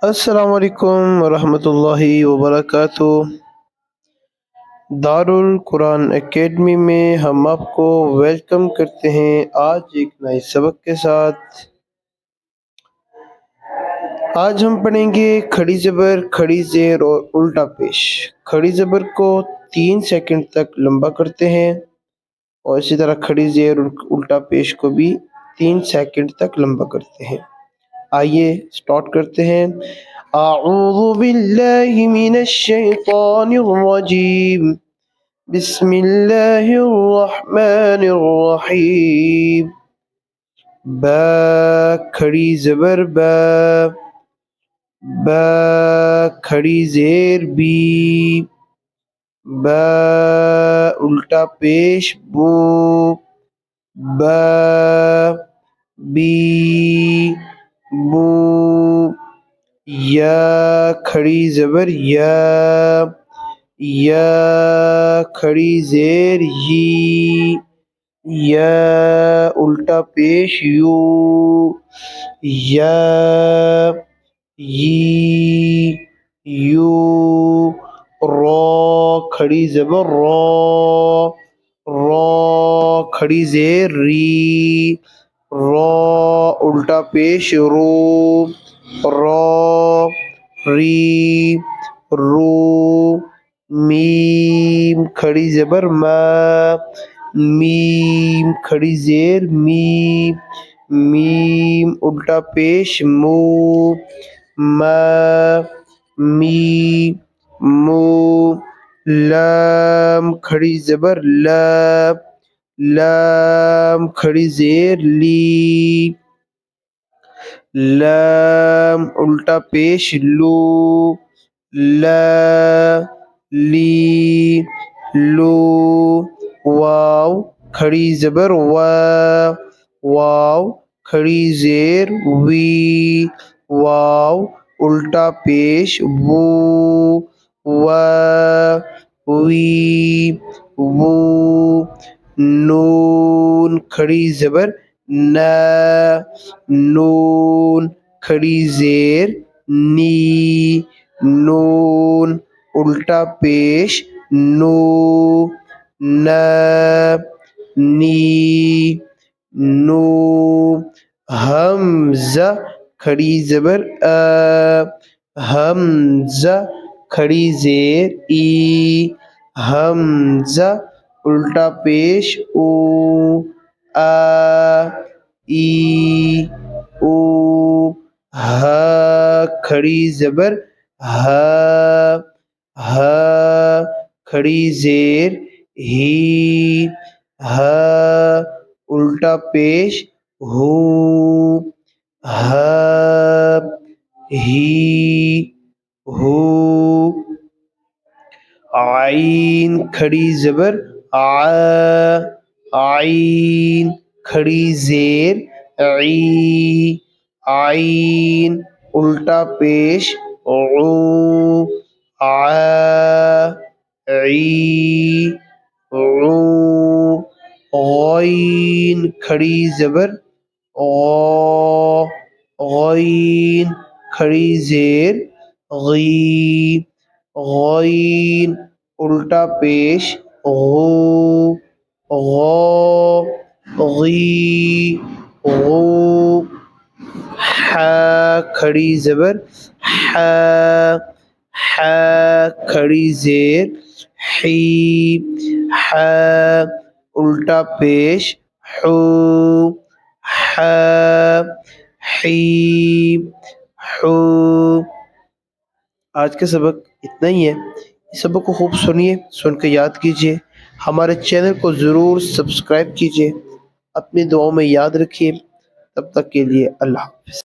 السلام علیکم ورحمۃ اللہ وبرکاتہ۔ دارالقرآن اکیڈمی میں ہم آپ کو ویلکم کرتے ہیں آج ایک نئے سبق کے ساتھ۔ آج ہم پڑھیں گے کھڑی زبر، کھڑی زیر اور الٹا پیش۔ کھڑی زبر کو 3 سیکنڈ تک لمبا کرتے ہیں اور اسی طرح کھڑی زیر اور الٹا پیش کو بھی 3 سیکنڈ تک لمبا کرتے ہیں۔ آئیے سٹارٹ کرتے ہیں۔ اعوذ باللہ من الشیطان الرجیم، بسم اللہ الرحمن الرحیم۔ با کھڑی زبر با، با کھڑی زیر بی، با الٹا پیش بو، با بی بو۔ یا کھڑی زبر یا، یا کھڑی زیر یی، یا الٹا پیش یو، یا یی یو۔ را کھڑی زبر را، را کھڑی زیر ری، را الٹا پیش رو، را ری رو۔ میم کھڑی زبر ما، میم کھڑی زیر می، میم الٹا پیش مو، ما می مو۔ لام کھڑی زبر لا، لام کھڑی زیر لی، لام الٹا پیش لو، لا لی لو۔ واو کھڑی زبر وا، واو کھڑی زیر وی، واو الٹا پیش وو، وا وی وو۔ نون کھڑی زبر نا، نون کھڑی زیر نی، نون الٹا پیش نو، نا نی نو۔ حمزہ کھڑی زبر آ، حمزہ کھڑی زیر ای، حمزہ الٹا پیش او، آ ای او۔ ہا کھڑی زبر ہا، ہا کھڑی زیر ہی، ہا الٹا پیش ہو، ہا ہی ہو۔ عین کھڑی زبر آ، عین کھڑی زیر عی، عین الٹا پیش عو، عا عی عو۔ غین کھڑی زبر غا، غین کھڑی زیر غی، غین الٹا پیش غو، غا غی غو۔ حا کھڑی زبر حا، حا کھڑی زیر حی، حا الٹا پیش حو، حا حی حو۔ آج کا سبق اتنا ہی ہے۔ اس سبق کو خوب سنیے، سن کے یاد کیجیے، ہمارے چینل کو ضرور سبسکرائب کیجیے، اپنی دعاؤں میں یاد رکھیے۔ تب تک کے لیے اللہ حافظ۔